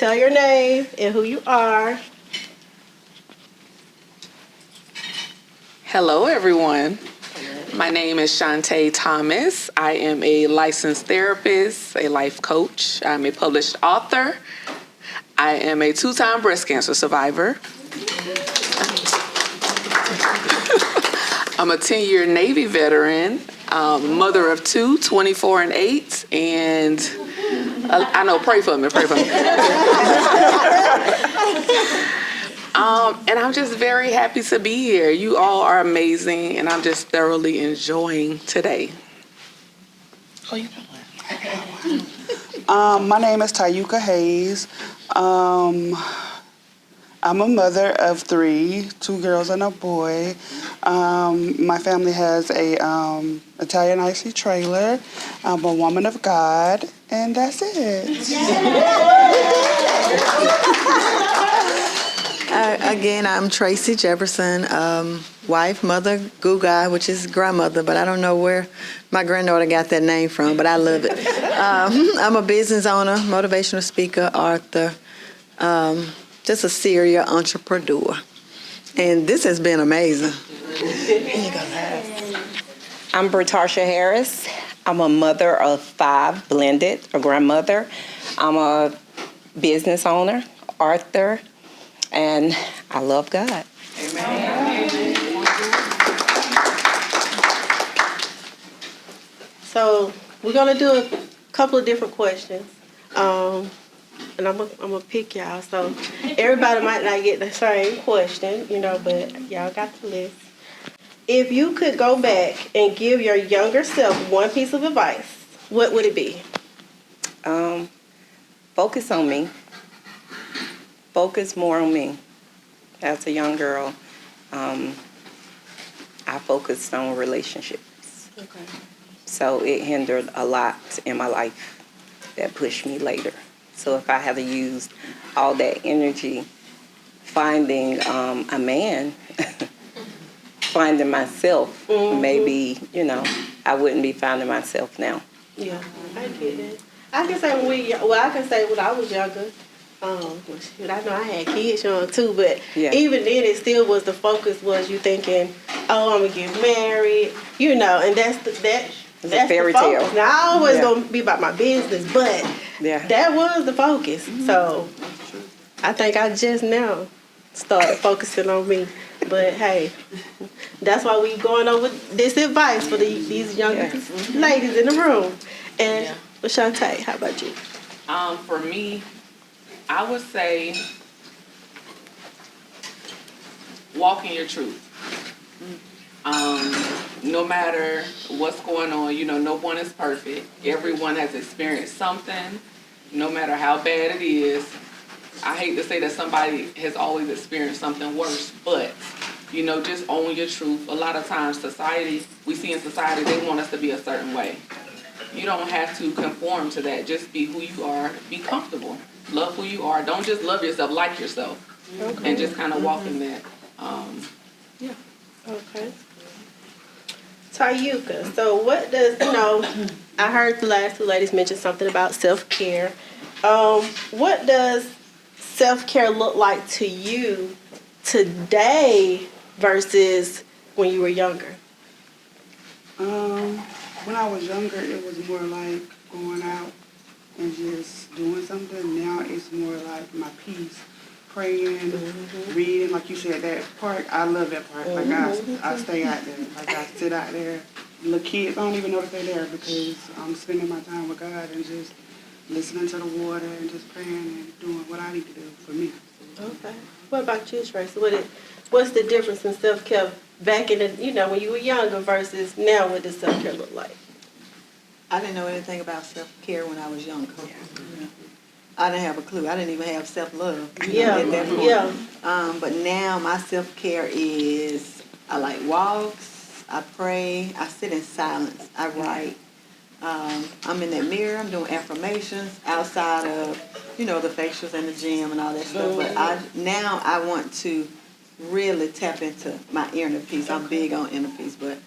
tell your name and who you are. Hello, everyone. My name is Shantae Thomas. I am a licensed therapist, a life coach. I'm a published author. I am a 2-time breast cancer survivor. I'm a 10-year Navy veteran, mother of 2, 24 and 8, and I know, pray for me. And I'm just very happy to be here. You all are amazing, and I'm just thoroughly enjoying today. Oh, you my name is Tayuka Hayes. I'm a mother of 3, 2 girls and a boy. My family has a Italian icy trailer. I'm a woman of God, and that's it. Again, I'm Tracy Jefferson, wife, mother, Gugai, which is grandmother, but I don't know where my granddaughter got that name from, but I love it. I'm a business owner, motivational speaker, author, just a serial entrepreneur. And this has been amazing. I'm Bertarsha Harris. I'm a mother of 5, blended, a grandmother. I'm a business owner, author, and I love God. Amen. So we're gonna do a couple of different questions, and I'm gonna pick y'all. So everybody might not get the same question, but y'all got the list. If you could go back and give your younger self one piece of advice, what would it be? Focus on me. Focus more on me. As a young girl, I focused on relationships. Okay. So it hindered a lot in my life that pushed me later. So if I had used all that energy finding a man, finding myself, maybe, I wouldn't be finding myself now. Yeah, I get it. I can say I can say when I was younger. I know I had kids young too, but even then, it still was the focus was you thinking, oh, I'm gonna get married, and that's the fairy focus. tale. Now I always gonna be about my business, but that was the focus. So I think I just now started focusing on me. But hey, that's why we going over this advice for these young ladies in the room. And Shantae, how about you? For me, I would say walk in your truth. No matter what's going on, no one is perfect. Everyone has experienced something, no matter how bad it is. I hate to say that somebody has always experienced something worse, but, just own your truth. A lot of times we see in society, they want us to be a certain way. You don't have to conform to that. Just be who you are. Be comfortable. Love who you are. Don't just love yourself, like yourself. Okay. And just kind of walk in that. Okay. Tayuka, so what does, I heard the last 2 ladies mention something about self-care. What does self-care look like to you today versus when you were younger? When I was younger, it was more like going out and just doing something. Now it's more like my peace, praying, reading. Like you said, that park, I love that park. Like I stay out there. Like I sit out there. Little kids, I don't even know if they're there because I'm spending my time with God and just listening to the water and just praying and doing what I need to do for me. Okay. What about you, Tracy? What's the difference in self-care back in the, when you were younger versus now? What does self-care look like? I didn't know anything about self-care when I was younger. I didn't have a clue. I didn't even have self-love. At that point. But now my self-care is I like walks, I pray, I sit in silence, I write. I'm in that mirror, I'm doing affirmations outside of, the facials and the gym and all that stuff. But I want to really tap into my inner peace. I'm big on inner peace, but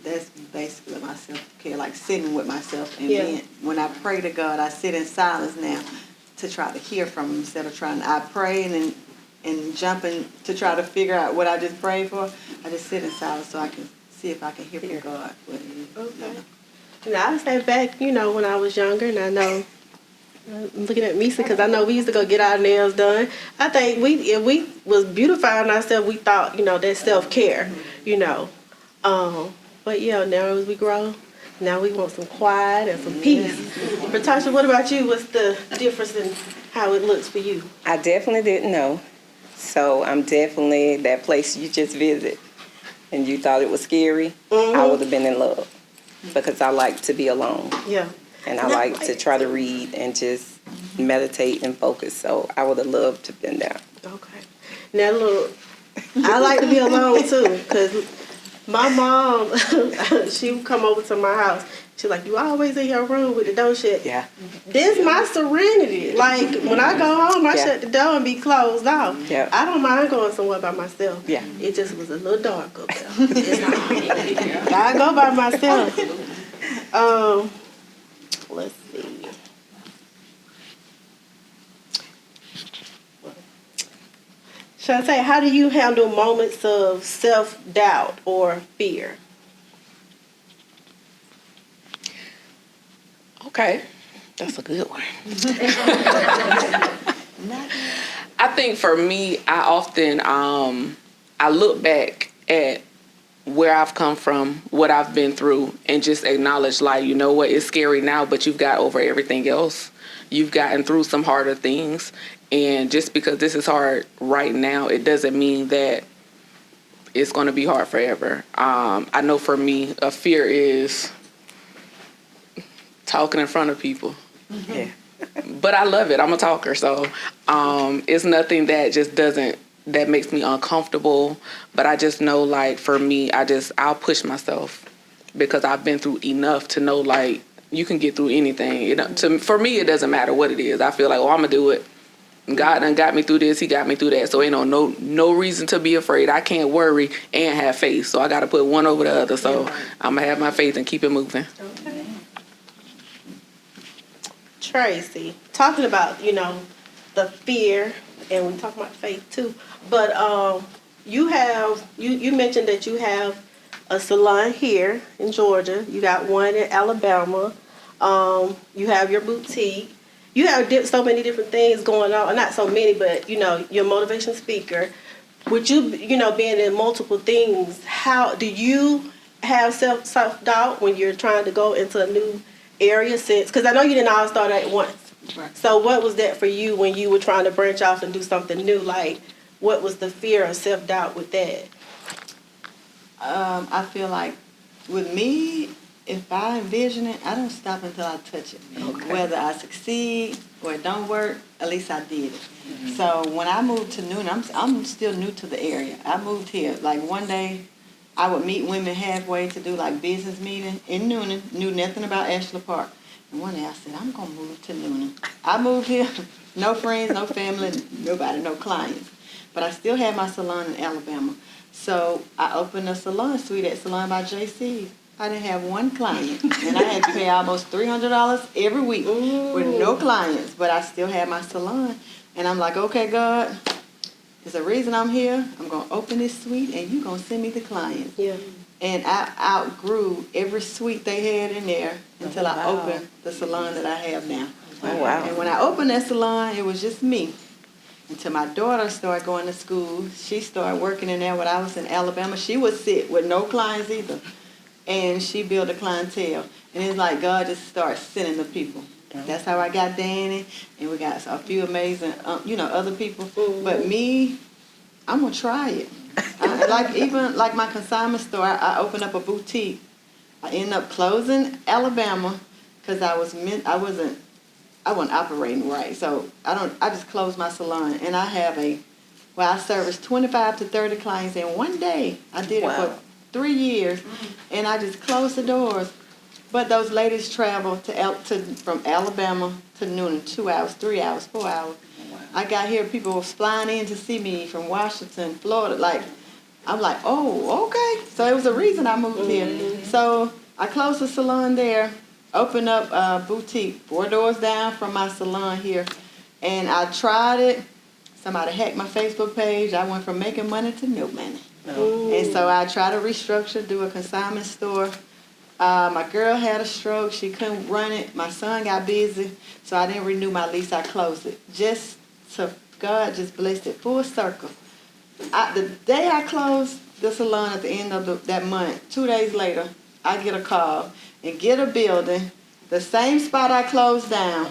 that's basically my self-care, like sitting with myself. And when I pray to God, I sit in silence now. to try to hear from him instead of I pray and jumping to try to figure out what I just prayed for. I just sit in silence so I can see if I can hear from God what it is. Okay. Now, I stay back, when I was younger, and I know, I'm looking at Misa because I know we used to go get our nails done. I think if we was beautifying ourselves, we thought, that's self-care, But yeah, now as we grow, now we want some quiet and some peace. Natasha, what about you? What's the difference in how it looks for you? I definitely didn't know. So I'm definitely that place you just visit and you thought it was scary. I would have been in love because I like to be alone. Yeah. And I like to try to read and just meditate and focus. So I would have loved to have been there. Okay. Now, look, I like to be alone too because my mom, she would come over to my house. She's like, you always in your room with the door shut. Yeah. This my serenity. Like, when I go home, I shut the door and be closed off. Yeah. I don't mind going somewhere by myself. Yeah. It just was a little dark up there. I go by myself. Let's see. Shantae, how do you handle moments of self-doubt or fear? Okay, that's a good one. I think for me, I often I look back at where I've come from, what I've been through, and just acknowledge, like, you know what, it's scary now, but you've got over everything else. You've gotten through some harder things, and just because this is hard right now, it doesn't mean that it's going to be hard forever. I know for me, a fear is talking in front of people. Yeah. But I love it. I'm a talker, so it's nothing that just that makes me uncomfortable. But I just know, like, for me, I'll push myself because I've been through enough to know, like, you can get through anything. For me, it doesn't matter what it is. I feel like, I'm gonna do it. God done got me through this. He got me through that. So ain't no reason to be afraid. I can't worry and have faith. So I got to put one over the other. So I'm gonna have my faith and keep it moving. Okay. Tracy, talking about, the fear, and we talk about faith too, but you mentioned that you have a salon here in Georgia. You got one in Alabama. You have your boutique. You have so many different things going on. Not so many, but, you're a motivation speaker. With you, being in multiple things, how do you have self-doubt when you're trying to go into a new area because I know you didn't all start at once. Right. So what was that for you when you were trying to branch off and do something new? Like, what was the fear or self-doubt with that? I feel like with me, if I envision it, I don't stop until I touch it. Okay. Whether I succeed or it don't work, at least I did it. So when I moved to Newnan, I'm still new to the area. I moved here. Like one day, I would meet women halfway to do like business meeting in Newnan, knew nothing about Ashland Park. And one day I said, I'm going to move to Newnan. I moved here, no friends, no family, nobody, no clients. But I still had my salon in Alabama. So I opened a salon suite at Salon by JC. I didn't have one client. And I had to pay almost $300 every week with no clients. But I still had my salon. And I'm like, okay, God, there's a reason I'm here. I'm going to open this suite, and you're going to send me the clients. Yeah. And I outgrew every suite they had in there until I opened the salon that I have now. Oh, wow. And when I opened that salon, it was just me. Until my daughter started going to school. She started working in there when I was in Alabama. She would sit with no clients either. And she built a clientele. And it's like God just started sending the people. That's how I got Danny, and we got a few amazing, other people. But me, I'm gonna try it. Even my consignment store, I opened up a boutique. I ended up closing Alabama because I wasn't operating right. So I just closed my salon, and I serviced 25 to 30 clients in one day. I did it for 3 years, and I just closed the doors. But those ladies traveled from Alabama to Newnan, 2 hours, 3 hours, 4 hours. Wow. I got here, people were flying in to see me from Washington, Florida. I'm like, oh, okay. So it was a reason I moved here. So I closed the salon there, opened up a boutique 4 doors down from my salon here, And I tried it. Somebody hacked my Facebook page. I went from making money to no money. And so I tried to restructure, do a consignment store. My girl had a stroke. She couldn't run it. My son got busy, so I didn't renew my lease. I closed it. God just blessed it full circle. The day I closed the salon at the end of that month, 2 days later, I get a call and get a building, the same spot I closed down,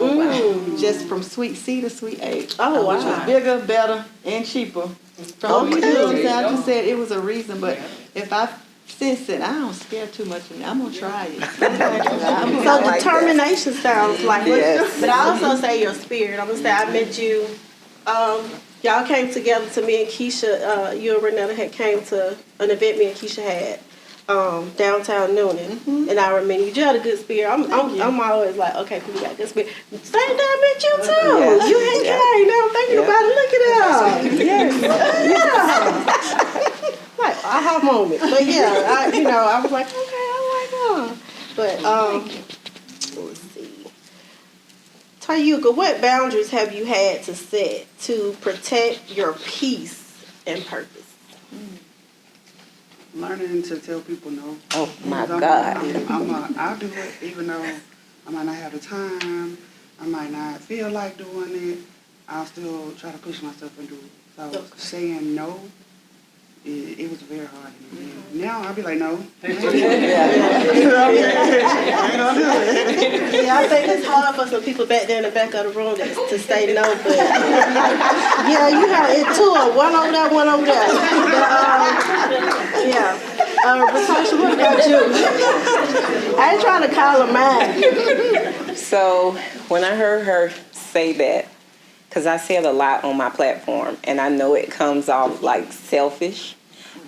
just from Suite C to Suite A, which was bigger, better, and cheaper. You know what I'm saying? I just said it was a reason, but if I sense it, I don't scare too much of me. I'm gonna try it. So determination sounds like Yes. but I also say your spirit. I'm gonna say I met you. Y'all came together to me and Keisha. You and Renetta had came to an event me and Keisha had downtown Noonan, and I remember you had a good spirit. I'm always like, okay, we got good spirit. Same day I met you too. Yes. You had came. Now I'm thinking about it. Look at that. Yeah. Like aha moment. But yeah, I was like, okay, I like her. But let's see. Tayuka, what boundaries have you had to set to protect your peace and purpose? Learning to tell people no. Oh my Because God. I'll do it even though I might not have the time, I might not feel like doing it. I'll still try to push myself and do it. So saying no, it was very hard. Now I'll be like, no. Yeah, I think it's hard for some people back there in the back of the room to say no, but yeah, you have it too. One over there, one over there. But, yeah. Natasha, what about you? I ain't trying to call her mine. So when I heard her say that, because I said a lot on my platform, and I know it comes off like selfish,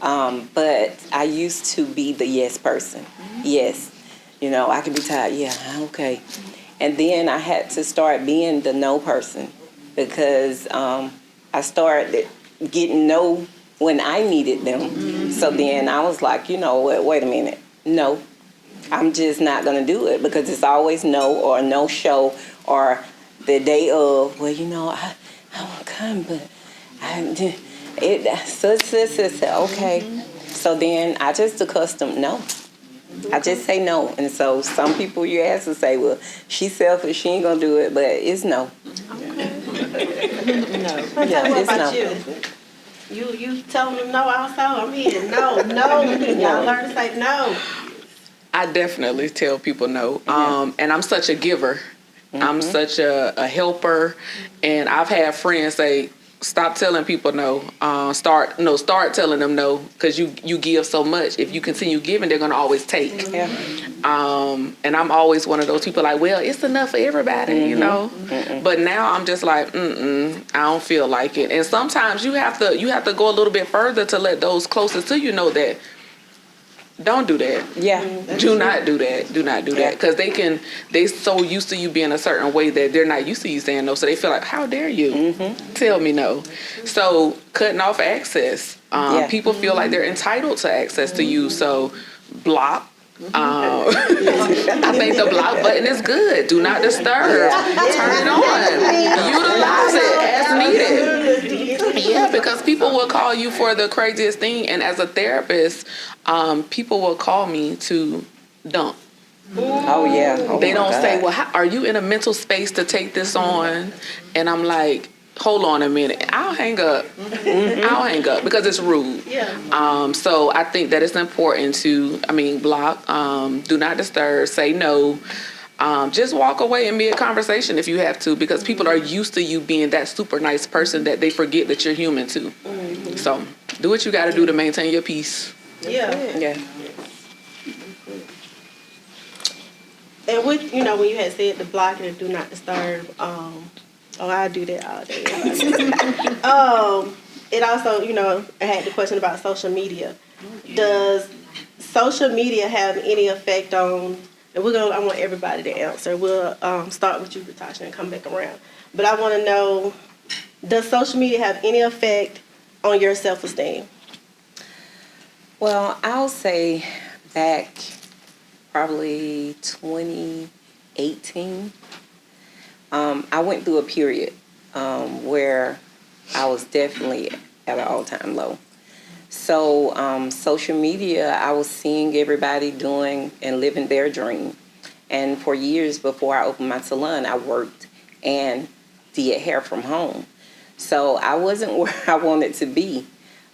but I used to be the yes person. Yes. I can be tired. Yeah, okay. And then I had to start being the no person because I started getting no when I needed them. So then I was like, you know what, wait a minute. No, I'm just not going to do it because it's always no or no show or the day of, well, I won't come, but okay. So then I just accustomed no. I just say no. And so some people you ask to say, well, she's selfish, she ain't going to do it, but it's no. Okay. No. What Yeah, it's about no. you telling them no also? I'm here. No. Y'all learn to say no. I definitely tell people no. And I'm such a giver. I'm such a helper. And I've had friends say, stop telling people no. Start telling them no because you give so much. If you continue giving, they're going to always take. Yeah. And I'm always one of those people like, well, it's enough for everybody, But now I'm just like, I don't feel like it. And sometimes you have to go a little bit further to let those closest to you know that. Don't do that. Yeah. Do not do that. Do not do that. Because they so used to you being a certain way that they're not used to you saying no. So they feel like, how dare you tell me no? So cutting off access. People feel like they're entitled to access to you. So block. I think the block button is good. Do not disturb. Turn it on. Utilize it as needed. Yeah, because people will call you for the craziest thing. And as a therapist, people will call me to dump. Oh, yeah. Oh, they don't God. say, well, are you in a mental space to take this on? And I'm like, hold on a minute. I'll hang up. I'll hang up because it's rude. Yeah. So I think that it's important to, block, do not disturb, say no. Just walk away and be a conversation if you have to, because people are used to you being that super nice person that they forget that you're human too. So do what you got to do to maintain your peace. Yeah. Yeah. And with when you had said the block and do not disturb, I do that all day. It also, I had the question about social media. Does social media have any effect on? And I want everybody to answer. We'll start with you, Natasha, and come back around. But I want to know, does social media have any effect on your self-esteem? Well, I'll say back probably 2018, I went through a period where I was definitely at an all-time low. So social media, I was seeing everybody doing and living their dream. And for years before I opened my salon, I worked and did hair from home. So I wasn't where I wanted to be.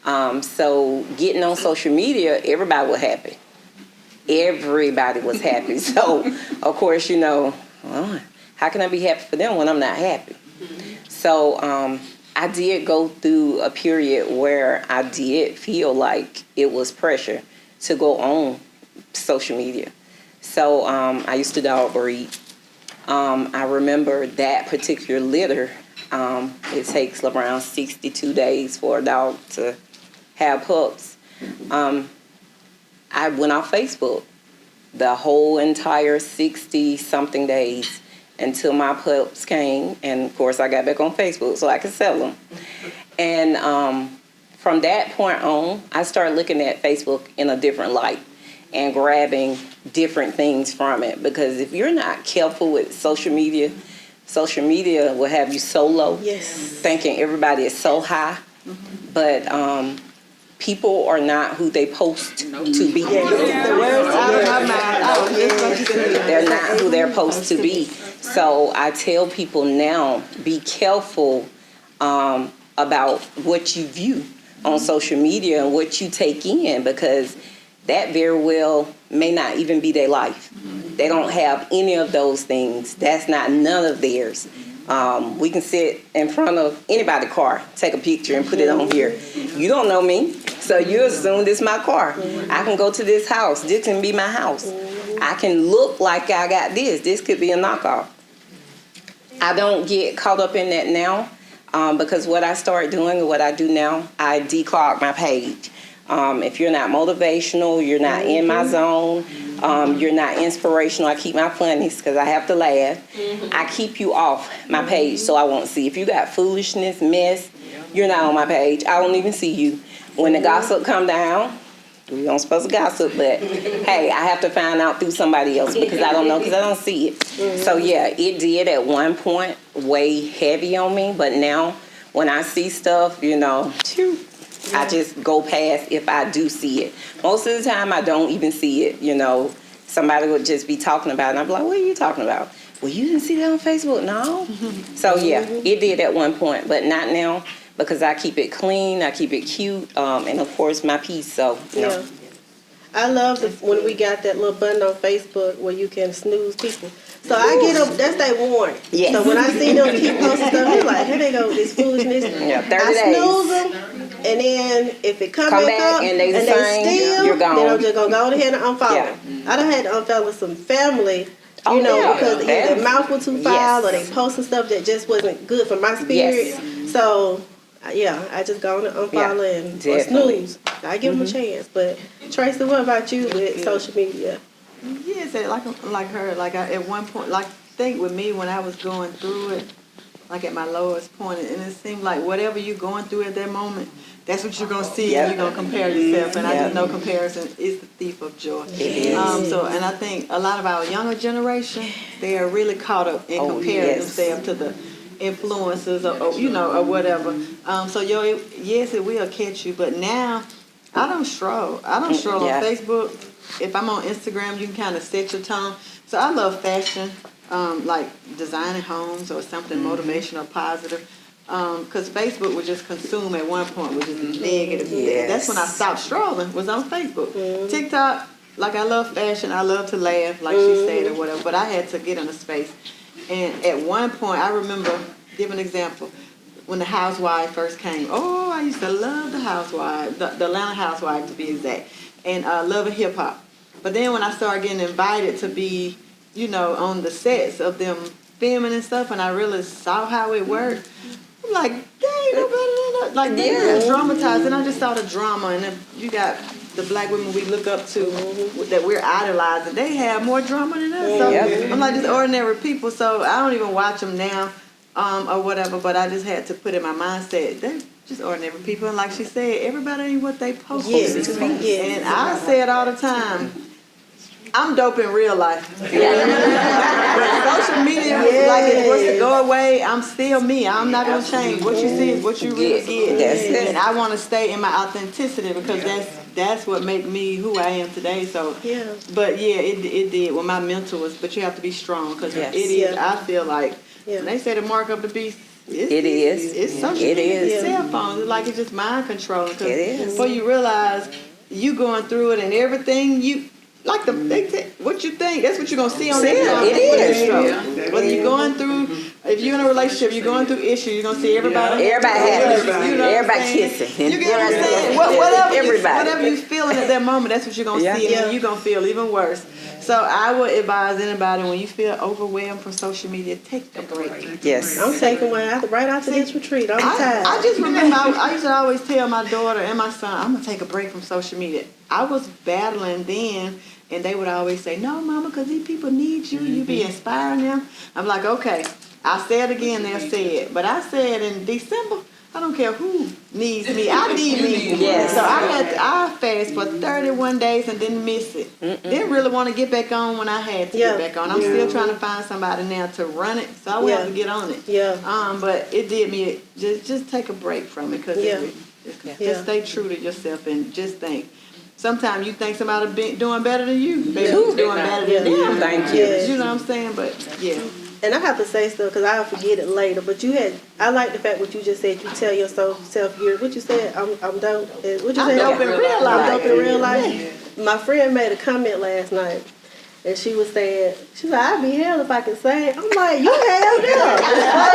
So getting on social media, everybody was happy. Everybody was happy. So, of course, well, how can I be happy for them when I'm not happy? So I did go through a period where I did feel like it was pressure to go on social media. So I used to dog breed. I remember that particular litter, it takes around 62 days for a dog to have pups. I went off Facebook the whole entire 60-something days until my pups came. And, of course, I got back on Facebook so I could sell them. And from that point on, I started looking at Facebook in a different light and grabbing different things from it. Because if you're not careful with social media will have you so low, thinking everybody is so high. But people are not who they post to be. The words out of my mouth. I was just going to say that. They're not who they're supposed to be. So I tell people now, be careful about what you view on social media and what you take in, because that very well may not even be their life. They don't have any of those things. That's not none of theirs. We can sit in front of anybody's car, take a picture and put it on here. You don't know me, so you assume this is my car. I can go to this house. This can be my house. I can look like I got this. This could be a knockoff. I don't get caught up in that now because what I start doing and what I do now, I declog my page. If you're not motivational, you're not in my zone, you're not inspirational, I keep my funnies because I have to laugh. I keep you off my page so I won't see. If you got foolishness, mess, you're not on my page. I won't even see you. When the gossip come down, we don't supposed to gossip, but hey, I have to find out through somebody else because I don't know, because I don't see it. So yeah, it did at one point weigh heavy on me, but now when I see stuff, I just go past if I do see it. Most of the time I don't even see it, Somebody would just be talking about it and I'm like, what are you talking about? Well, you didn't see that on Facebook? No. So yeah, it did at one point, but not now because I keep it clean, I keep it cute, and of course my peace, so. Yeah. I love when we got that little button on Facebook where you can snooze people. So I get up, that's their warning. Yes. So when I see them keep posting stuff, they're like, here they go with this foolishness. Yeah, 30 I days. snooze them, and then if it come back up and they still, you're gone. then I'm just going to go ahead and unfollow. Yeah. I done had to unfollow some family, Oh, yeah. because either their mouth was too foul or they posting stuff that just wasn't good for my spirit. Yes. So, yeah, I just go on and unfollow and or definitely. snooze. I give them a chance. But Tracy, what about you with social media? Yes, like her, at one point, I think with me when I was going through it, like at my lowest point, and it seemed like whatever you're going through at that moment, that's what you're going to see, and you're going to compare yourself, and I just know comparison is the thief of joy. It is. And I think a lot of our younger generation, they are really caught up in comparing themselves to the influencers or whatever. Yes, it will catch you, but now I don't stroll. on Facebook. If I'm on Instagram, you can kind of set your tone. So I love fashion, like designing homes or something motivational, positive. Because Facebook would just consume at one point, which is negative. Yes. That's when I stopped strolling, was on Facebook. TikTok, I love fashion. I love to laugh, like she said, or whatever. But I had to get in a space. And at one point, I remember, give an example, when the Housewife first came. Oh, I used to love the Housewife, the Atlanta Housewife to be exact, and love of hip hop. But then when I started getting invited to be, on the sets of them filming and stuff, and I really saw how it worked, I'm like, dang, nobody, like they're dramatized. And I just saw the drama, and then you got the black women we look up to that we're idolizing. They have more drama than us. So I'm like just ordinary people. So I don't even watch them now. Or whatever, but I just had to put in my mindset, they're just ordinary people, and like she said, everybody ain't what they post to be. And I say it all the time, I'm dope in real life. But social media, like it was to go away, I'm still me. I'm not gonna change. What you see is what you really get. That's it. And I want to stay in my authenticity because that's what make me who I am today. So, but yeah, it did. Well, my mental was, but you have to be strong because Yes. it is. I feel like when they say the mark of the beast. It's social media. It's cell phones. It's like it's just mind control. It is. Before you realize you going through it and everything you. Like what you think, that's what you're gonna see on that. It is. Whether you're going through, if you're in a relationship, you're going through issues, you're gonna see everybody. Everybody happy. You know Everybody what I'm saying? kissing. You get what I'm saying? Whatever Everybody. you feeling at that moment, that's what you're gonna see, and then you're gonna feel even worse. So I would advise anybody when you feel overwhelmed from social media, take a break. Yes. I'm taking one right after this retreat. I'm tired. I just remember I used to always tell my daughter and my son, I'm gonna take a break from social media. I was battling then. And they would always say, no, mama, because these people need you. You be inspiring them. I'm like, okay. I'll say it again, they'll say it. But I said in December, I don't care who needs me. I need me. Yes. So I fast for 31 days and didn't miss it. Didn't really want to get back on when I had to get back on. I'm still trying to find somebody now to run it. So I will have to get on it. But it did me, just take a break from it. Because just stay true to yourself and just think. Sometimes you think somebody doing better than you. Maybe doing better than them. Thank you. You know what I'm saying? But yeah. And I have to say stuff because I'll forget it later. But I like the fact what you just said. You tell yourself, what you said, I'm dope. What you said? I'm dope in real life. I'm dope in real life. My friend made a comment last night. And she was saying, she's like, I'd be hell if I could sing. I'm like, you hell no. Like,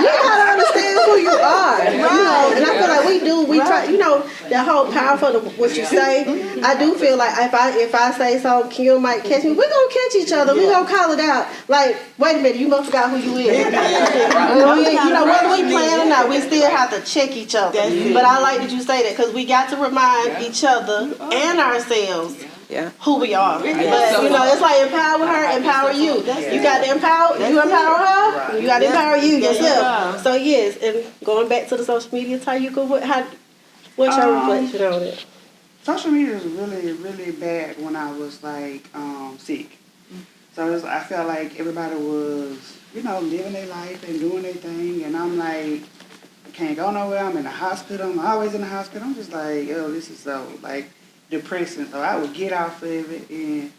you gotta understand who you are. Right. You know, and I feel like we try, you know, that whole powerful what you say. I do feel like if I say something, Kim might catch me. We're gonna catch each other. We're gonna call it out. Like, wait a minute, you must forgot who you is. You know, whether we playing or not, we still have to check each other. But I like that you say that because we got to remind each other and ourselves who we are. But you know, it's like empower her, empower you. You got to empower her, you got to empower you yourself. So yes, and going back to the social media, Tayuka, what's your reflection on it? Social media was really, really bad when I was like sick. So I felt like everybody was, you know, living their life and doing their thing, and I'm like, I can't go nowhere. I'm in the hospital. I'm always in the hospital. I'm just like, oh, this is so like depressing. So I would get off of it and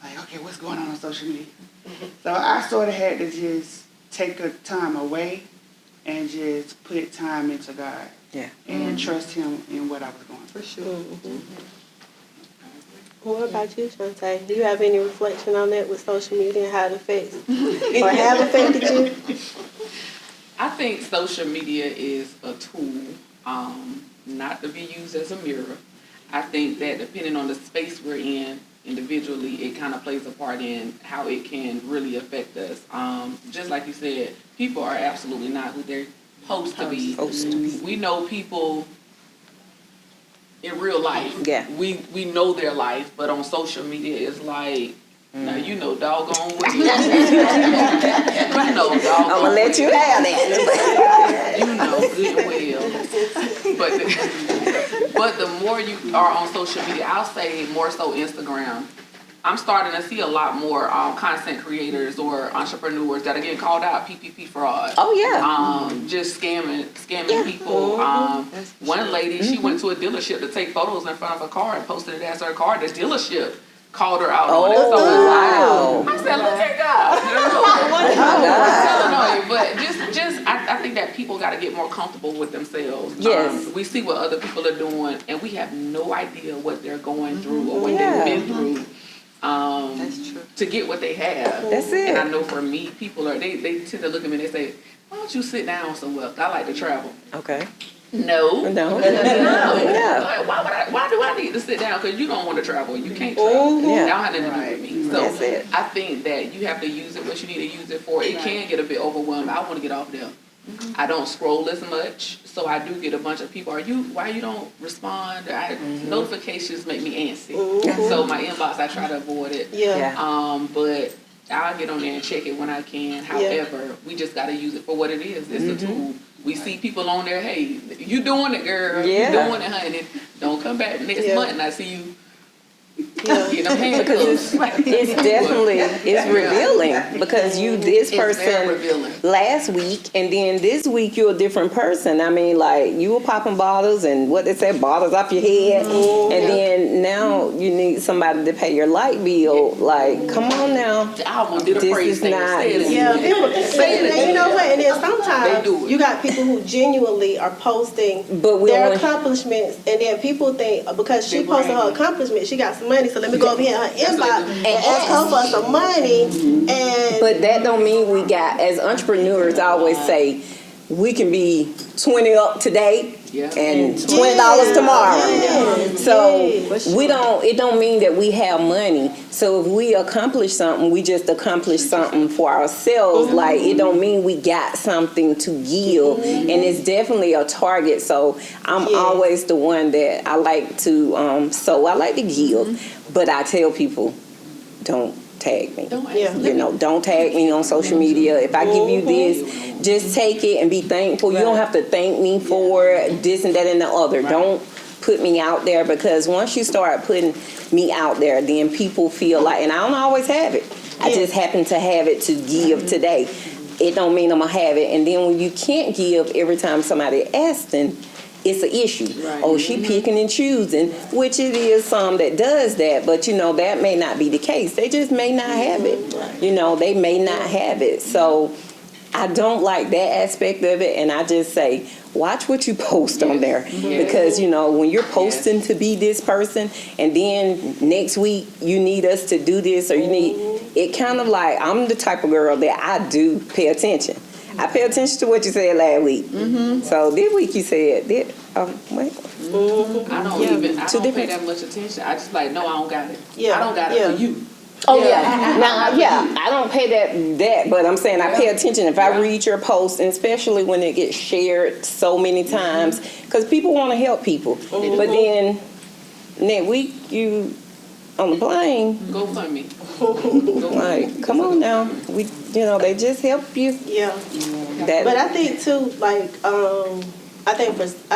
like, okay, what's going on social media? So I sort of had to just take a time away and just put time into God. And trust Him in what I was going through. For sure. What about you, Shantae? Do you have any reflection on that with social media and how it affects or have affected you? I think social media is a tool, not to be used as a mirror. I think that depending on the space we're in individually, it kind of plays a part in how it can really affect us. Just like you said, people are absolutely not who they're supposed to be. We know people in real life. We know their life, but on social media it's like, now you know doggone well. You know doggone I'm gonna let you have that. You know good well. But the more you are on social media, I'll say more so Instagram. I'm starting to see a lot more content creators or entrepreneurs that are getting called out PPP fraud. Oh yeah. Just scamming people. One lady, she went to a dealership to take photos in front of a car and posted it as her car. The dealership called her out on it. So wow. I said, look at God. But I think that people got to get more comfortable with themselves. Yes. We see what other people are doing, and we have no idea what they're going through or what they've been through. That's true. To get what they have. That's it. And I know for me, people they tend to look at me and they say, why don't you sit down somewhere? I like to travel. Okay. No. No. Yeah. Why do I need to sit down? Because you don't want to travel. You can't travel. That don't have nothing to do with me. So that's it. I think that you have to use it what you need to use it for. It can get a bit overwhelming. I want to get off there. I don't scroll as much, so I do get a bunch of people. Why you don't respond? Notifications make me antsy. So my inbox, I try to avoid it. But I'll get on there and check it when I can. However, we just got to use it for what it is. It's a tool. We see people on there, hey, you doing it, girl. You doing it, honey. Don't come back next month and I see you Get them handcuffs. It's definitely, it's revealing because you this It's very person revealing. last week and then this week you're a different person. I mean, like you were popping bottles and what they say, bottles off your head, and then now you need somebody to pay your light bill. Like, come on now. I almost did a This praise is thing. not- Say it Yeah, again. people, but you know what? And then They do sometimes it. you got people who genuinely are posting But we their only- accomplishments, and then people think because she posted her accomplishments, she got some money. So let me go over here in her inbox and ask her for some money. And But that don't mean we got, as entrepreneurs, I always say, we can be 20 up today Yeah. and $20 tomorrow. Yes, So yes. it don't mean that we have money. So if we accomplish something, we just accomplish something for ourselves. Like it don't mean we got something to give. And it's definitely a target. So I'm Yes. always the one that I like to so I like to give, but I tell people, don't tag me. Don't ask Yeah. them. You know, don't tag me on social media. If I give you this, just take it and be thankful. You don't have to thank me for this and that and the other. Don't put me out there because once you start putting me out there, then people feel like, and I don't always have it. I Yeah. just happen to have it to give today. It don't mean I'm gonna have it. And then when you can't give every time somebody asks, then it's an issue. Right. Oh, she picking and choosing, which it is some that does that, but you know, that may not be the case. They just may not have it. You know, they may not have it. So I don't like that aspect of it, and I just say, watch what you post on there. Because, you know, when you're posting to be this person, and then next week you need us to do this, or you need, it kind of like, I'm the type of girl that I do pay attention. I pay attention to what you said last week. So this week you said, wait. I don't even, I Two don't pay different- that much attention. I just like, no, I don't got it. Yeah. I don't got it Yeah. for you. Oh yeah, I don't pay that, but I'm saying I pay attention if I read your post, and especially when it gets shared so many times, because people want to help people. But then next week you on the plane, Go fund me. like, come on now, they just help you. yeah. That But I think too, like, I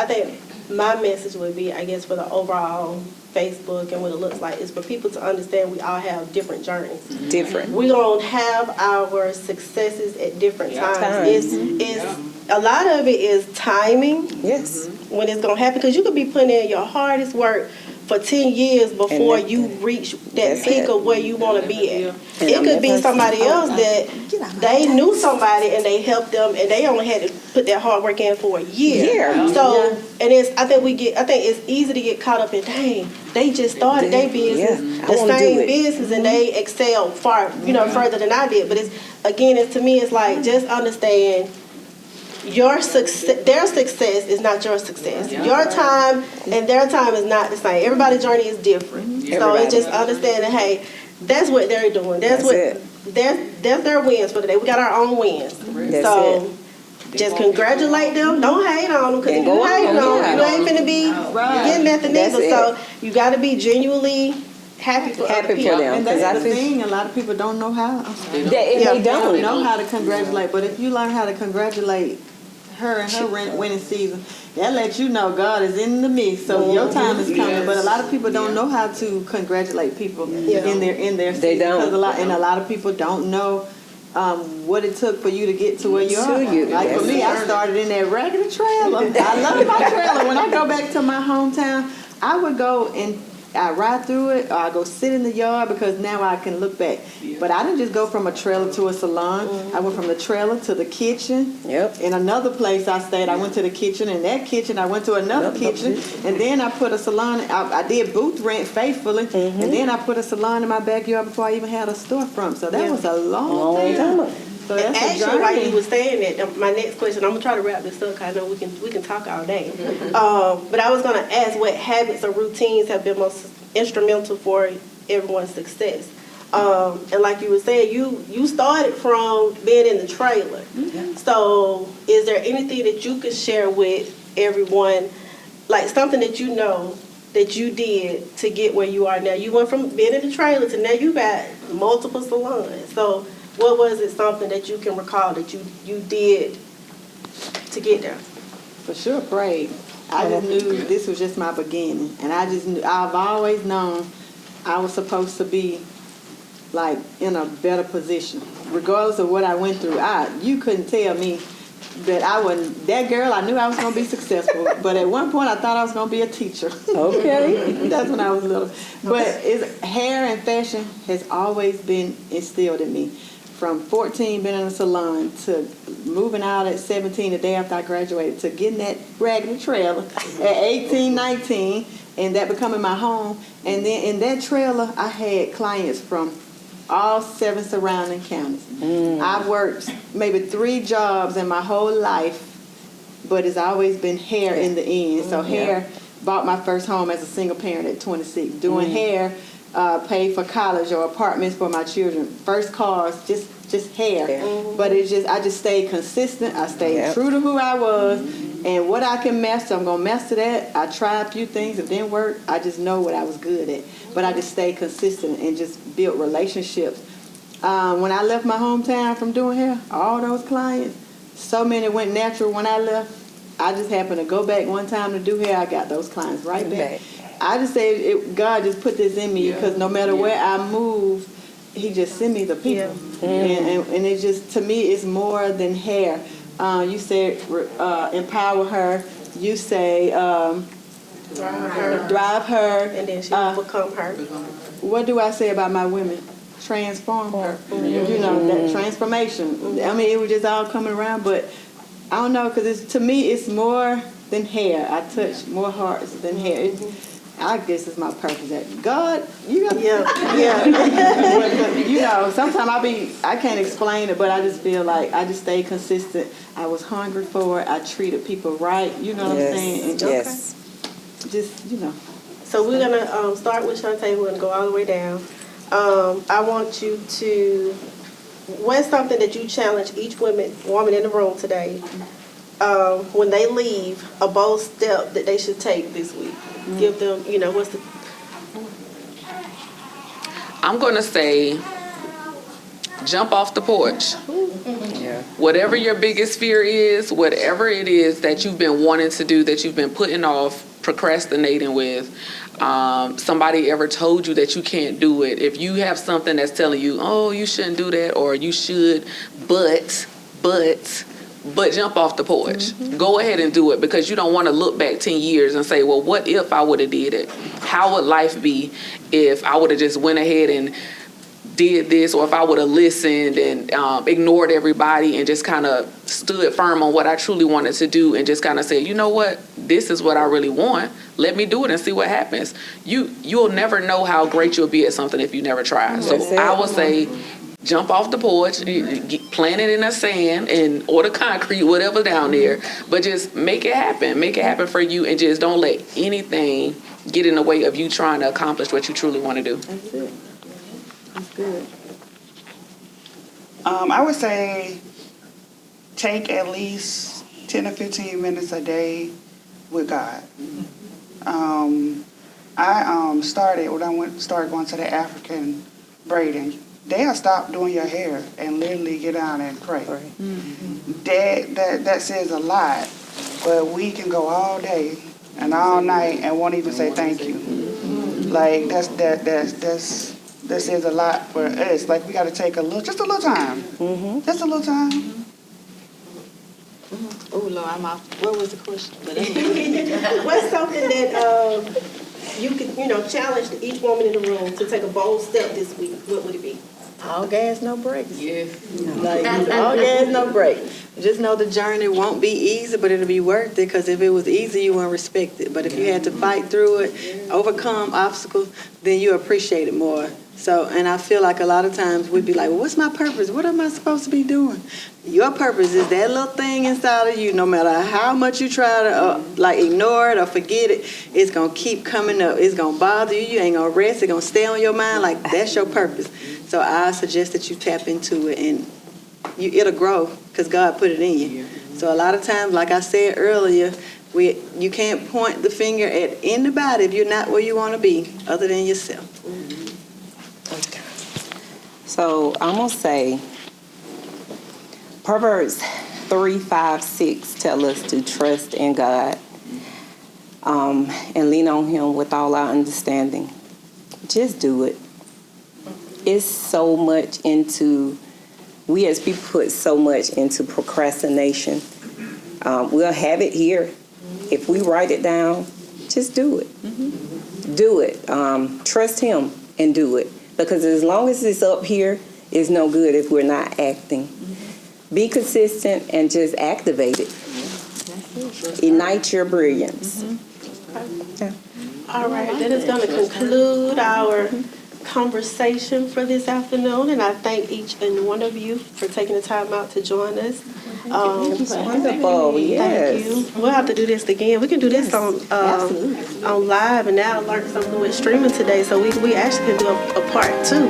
think my message would be, I guess, for the overall Facebook and what it looks like, is for people to understand we all have different journeys. different. We gonna have our successes at different times. Times. It's a lot of it is timing Yes. when it's gonna happen, because you could be putting in your hardest work for 10 years before And you reach that that's peak it. of where you want to be at. And It I'm could that be person. somebody else that they knew somebody and they helped them, and they only had to put that hard work in for a year. Yeah. So, and I think it's easy to get caught up in, dang, they just started their business, Yeah, I the wanna do same it. business, and they excel far, further than I did. But to me, it's like, just understand your success, their success is not your success. Yeah. Your time and their time is not the same. Everybody's journey is different. So Everybody. it's just understanding, hey, that's what they're doing. That's it. that's their wins for the day. We got our own wins. That's So it. just congratulate them. Don't hate on them, because And if you go hate on, on yeah. them, you ain't finna be getting nothing That's either. it. So you got to be genuinely happy for Happy other for people. them. And Because that's I the feel thing, a lot of people don't know how. that and Yeah. they They don't don't. know how to congratulate, but if you learn how to congratulate her and her winning season, that lets you know God is in the mix. So your time is coming. Yes. But a lot of people don't know how to congratulate people Yeah. in their They season. don't. Because a lot of people don't know what it took for you to get to where you are. you. Like for That's me, I started in that regular trailer. I love my trailer. When I go back to my hometown, I would go and I ride through it, or I go sit in the yard, because now I can look back. Yeah. But I didn't just go from a trailer to a salon. I went from the trailer to the kitchen. Yep. In another place I stayed, I went to the kitchen. In that kitchen, I went to another kitchen. And then I put a salon. I did booth rent faithfully. And then I put a salon in my backyard before I even had a storefront. So that Yeah. was a long Long time. time. So that's a Actually, while you journey. were saying that, my next question, I'm gonna try to wrap this up, 'cause I know we can talk all day. But I was gonna ask, what habits or routines have been most instrumental for everyone's success? And like you were saying, you started from being in the trailer. So is there anything that you could share with everyone, like something that you know that you did to get where you are now? You went from being in the trailer to now you got multiple salons. So what was it, something that you can recall that you did to get there? For sure, prayed. I just knew this was just my beginning. And I just knew, I've always known I was supposed to be like in a better position, regardless of what I went through. You couldn't tell me that I wasn't that girl. I knew I was going to be successful, but at one point I thought I was going to be a teacher. Okay. That's when I was little. But hair and fashion has always been instilled in me. From 14 being in a salon to moving out at 17 the day after I graduated to getting that raggedy trailer at 18, 19, and that becoming my home. And then in that trailer, I had clients from all 7 surrounding counties. I've worked maybe 3 jobs in my whole life, but it's always been hair in the end. So hair, bought my first home as a single parent at 26. Doing hair, paid for college or apartments for my children. First cars, just hair. But I just stayed consistent. I stayed true to who I was. And what I can master, I'm going to master that. I tried a few things. It didn't work. I just know what I was good at. But I just stayed consistent and just built relationships. When I left my hometown from doing hair, all those clients, so many went natural when I left. I just happened to go back one time to do hair. I got those clients right back. I just say God just put this in me because no matter where I move, He just send me the people. And it just, to me, it's more than hair. You said empower her. You say drive her. And then she will become her. What do I say about my women? Transform her. You know, that transformation. I mean, it was just all coming around, but I don't know, because to me, it's more than hair. I touch more hearts than hair. I guess it's my purpose. That God, you got you know, sometimes I can't explain it, but I just feel like I just stayed consistent. I was hungry for it. I treated people right. You know what I'm saying? And just, you know. So we're gonna start with Shantae. We're gonna go all the way down. I want you to. What's something that you challenge each woman in the room today? When they leave, a bold step that they should take this week. Give them, you know, what's the... I'm going to say, jump off the porch. Whatever your biggest fear is, whatever it is that you've been wanting to do, that you've been putting off, procrastinating with, somebody ever told you that you can't do it, if you have something that's telling you, oh, you shouldn't do that, or you should, but jump off the porch. Go ahead and do it, because you don't want to look back 10 years and say, well, what if I would have did it? How would life be if I would have just went ahead and did this, or if I would have listened and ignored everybody and just kind of stood firm on what I truly wanted to do and just kind of said, you know what, this is what I really want. Let me do it and see what happens. You'll never know how great you'll be at something if you never try. So I would say, jump off the porch, plant it in the sand or the concrete, whatever down there, but just make it happen. Make it happen for you, and just don't let anything get in the way of you trying to accomplish what you truly want to do. That's it. That's good. I would say take at least 10 or 15 minutes a day with God. I started when I started going to the African braiding. They'll stop doing your hair and literally get down and pray. That says a lot, but we can go all day and all night and won't even say thank you. Like that says a lot for us. Like we got to take just a little time, just a little time. Oh Lord, I'm off. What was the question? What's something that you could, you know, challenge each woman in the room to take a bold step this week? What would it be? All gas, no brakes. Yes. Like, all gas, no brakes. Just know the journey won't be easy, but it'll be worth it, because if it was easy, you wouldn't respect it. But if you had to fight through it, overcome obstacles, then you appreciate it more. So, and I feel like a lot of times we'd be like, well, what's my purpose? What am I supposed to be doing? Your purpose is that little thing inside of you. No matter how much you try to ignore it or forget it, it's going to keep coming up. It's going to bother you. You ain't going to rest. It's going to stay on your mind. Like, that's your purpose. So I suggest that you tap into it, and it'll grow because God put it in you. So a lot of times, like I said earlier, you can't point the finger at anybody if you're not where you want to be other than yourself. So I'm going to say Proverbs 3:5-6 tell us to trust in God and lean on Him with all our understanding. just do it. It's so much into, we as people put so much into procrastination. We'll have it here. If we write it down, just do it. Do it. Trust him and do it. Because as long as it's up here, it's no good if we're not acting. Be consistent and just activate it. Ignite your brilliance. Yeah. All right, that is going to conclude our conversation for this afternoon, and I thank each and one of you for taking the time out to join us. Wonderful, yes. Thank you. We'll have to do this again. We can do this on live, and now I learned something with streaming today, so we actually can do a part 2.